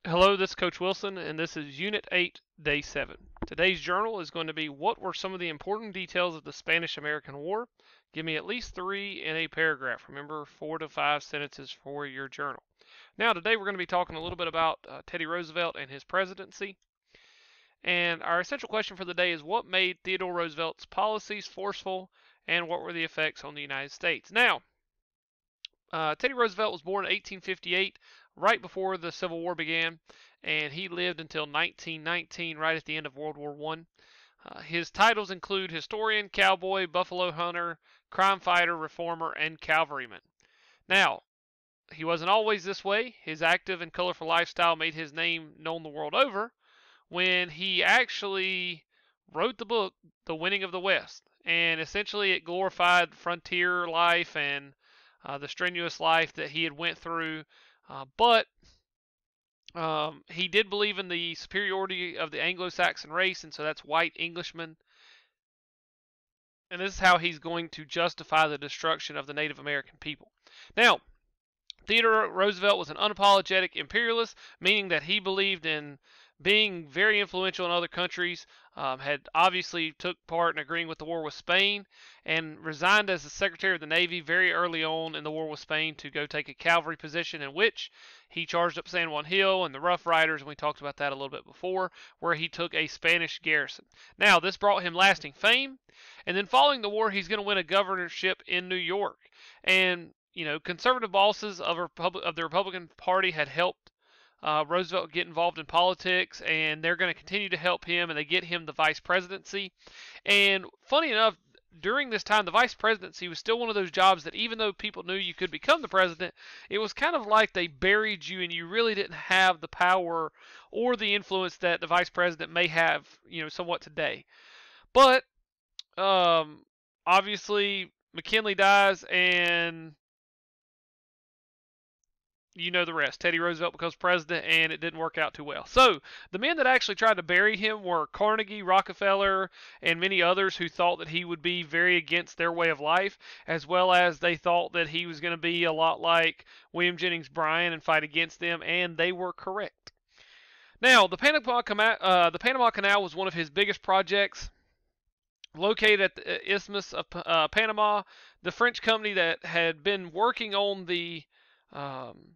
Hello, this is Coach Wilson, and this is Unit 8, Day 7. Today's journal is going to be what were some of the important details of the Spanish-American War? Give me at least 3 in a paragraph. Remember, 4 to 5 sentences for your journal. Now, today we're going to be talking a little bit about Teddy Roosevelt and his presidency. And our essential question for the day is what made Theodore Roosevelt's policies forceful and what were the effects on the United States? Now, Teddy Roosevelt was born in 1858, right before the Civil War began, and he lived until 1919, right at the end of World War I. His titles include historian, cowboy, buffalo hunter, crime fighter, reformer, and cavalryman. Now, he wasn't always this way. His active and colorful lifestyle made his name known the world over when he actually wrote the book, The Winning of the West. And essentially it glorified frontier life and the strenuous life that he had went through. But he did believe in the superiority of the Anglo-Saxon race, and so that's white Englishmen. And this is how he's going to justify the destruction of the Native American people. Now, Theodore Roosevelt was an unapologetic imperialist, meaning that he believed in being very influential in other countries, had obviously took part in agreeing with the war with Spain, and resigned as the Secretary of the Navy very early on in the war with Spain to go take a cavalry position in which he charged up San Juan Hill and the Rough Riders, and we talked about that a little bit before, where he took a Spanish garrison. Now, this brought him lasting fame, and then following the war, he's going to win a governorship in New York. And conservative bosses of the Republican Party had helped Roosevelt get involved in politics, and they're going to continue to help him, and they get him the vice presidency. And funny enough, during this time, the vice presidency was still one of those jobs that even though people knew you could become the president, it was kind of like they buried you, and you really didn't have the power or the influence that the vice president may have, somewhat today. But obviously, McKinley dies, and you know the rest. Teddy Roosevelt becomes president, and it didn't work out too well. So the men that actually tried to bury him were Carnegie, Rockefeller, and many others who thought that he would be very against their way of life, as well as they thought that he was going to be a lot like William Jennings Bryan and fight against them, and they were correct. Now, the Panama Canal was one of his biggest projects. Located at the Isthmus of Panama, the French company that had been working on the um,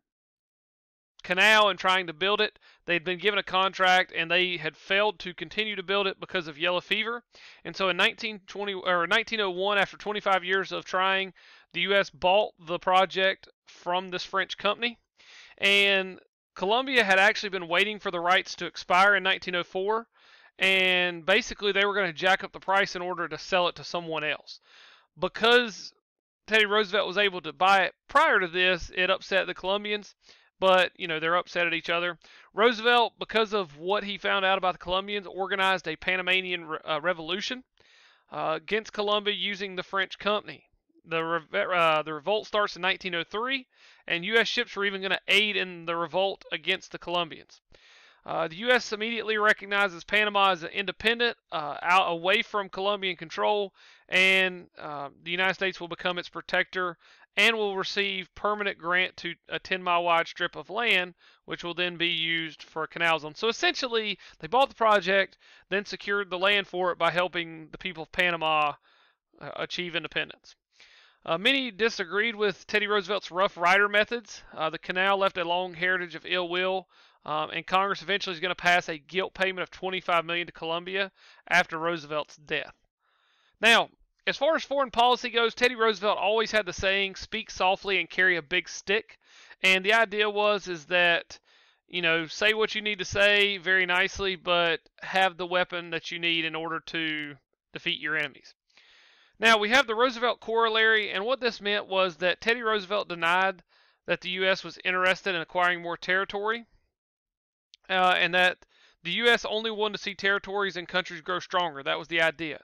canal and trying to build it. They'd been given a contract and they had failed to continue to build it because of yellow fever. And so in 1901, after 25 years of trying, the U.S. bought the project from this French company. And Colombia had actually been waiting for the rights to expire in 1904. And basically, they were going to jack up the price in order to sell it to someone else. Because Teddy Roosevelt was able to buy it prior to this, it upset the Colombians, but they're upset at each other. Roosevelt, because of what he found out about the Colombians, organized a Panamanian revolution against Colombia using the French company. The revolt starts in 1903, and U.S. ships were even going to aid in the revolt against the Colombians. The U.S. immediately recognizes Panama as an independent, out away from Colombian control, and the United States will become its protector and will receive permanent grant to a 10-mile wide strip of land, which will then be used for a canal zone. So essentially, they bought the project, then secured the land for it by helping the people of Panama achieve independence. Many disagreed with Teddy Roosevelt's Rough Rider methods. The canal left a long heritage of ill will, and Congress eventually is going to pass a guilt payment of $25 million to Colombia after Roosevelt's death. Now, as far as foreign policy goes, Teddy Roosevelt always had the saying, speak softly and carry a big stick. And the idea is that, say what you need to say very nicely, but have the weapon that you need in order to defeat your enemies. Now, we have the Roosevelt Corollary, and what this meant was that Teddy Roosevelt denied that the U.S. was interested in acquiring more territory, and that the U.S. only wanted to see territories and countries grow stronger. That was the idea.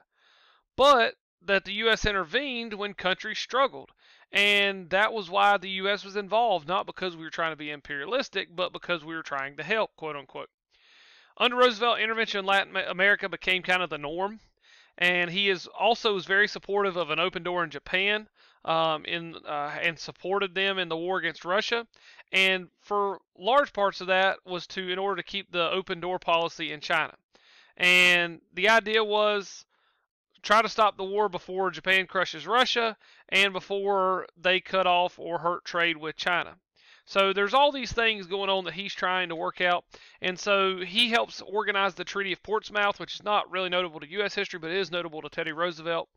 But that the U.S. intervened when countries struggled. And that was why the U.S. was involved, not because we were trying to be imperialistic, but because we were trying to help, quote unquote. Under Roosevelt, intervention in Latin America became kind of the norm. And he is also was very supportive of an open door in Japan. and supported them in the war against Russia. And for large parts of that was in order to keep the open door policy in China. And the idea was try to stop the war before Japan crushes Russia and before they cut off or hurt trade with China. So there's all these things going on that he's trying to work out. And so he helps organize the Treaty of Portsmouth, which is not really notable to U.S. history, but it is notable to Teddy Roosevelt.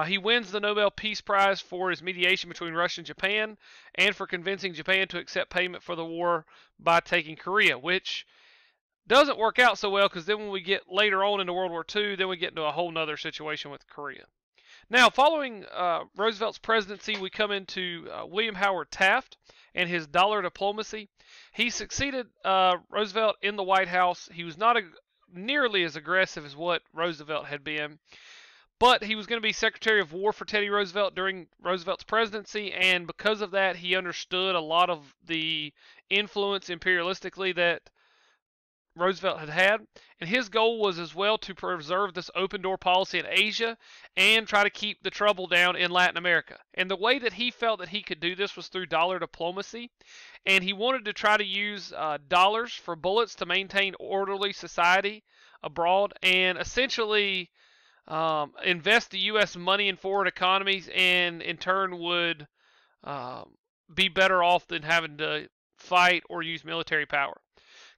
He wins the Nobel Peace Prize for his mediation between Russia and Japan and for convincing Japan to accept payment for the war by taking Korea, which doesn't work out so well because then when we get later on into World War II, then we get into a whole nother situation with Korea. Now, following Roosevelt's presidency, we come into William Howard Taft and his dollar diplomacy. He succeeded Roosevelt in the White House. He was not nearly as aggressive as what Roosevelt had been, but he was going to be Secretary of War for Teddy Roosevelt during Roosevelt's presidency, and because of that, he understood a lot of the influence imperialistically that Roosevelt had, and his goal was as well to preserve this open door policy in Asia and try to keep the trouble down in Latin America. And the way that he felt that he could do this was through dollar diplomacy, and he wanted to try to use dollars for bullets to maintain orderly society abroad and essentially invest the U.S. money in foreign economies, and in turn would be better off than having to fight or use military power.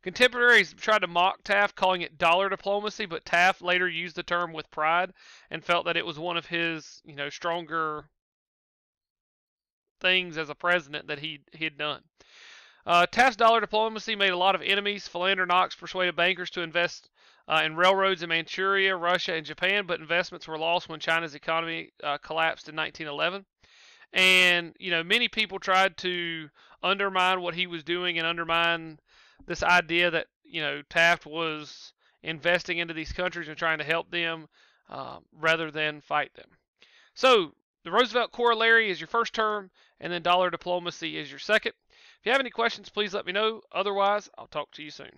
Contemporaries tried to mock Taft, calling it dollar diplomacy, but Taft later used the term with pride and felt that it was one of his, stronger things as a president that he had done. Taft's dollar diplomacy made a lot of enemies. Philander Knox persuaded bankers to invest in railroads in Manchuria, Russia, and Japan, but investments were lost when China's economy collapsed in 1911. And, many people tried to undermine what he was doing and undermine this idea that, Taft was investing into these countries and trying to help them rather than fight them. So the Roosevelt corollary is your first term, and then dollar diplomacy is your second. If you have any questions, please let me know. Otherwise, I'll talk to you soon.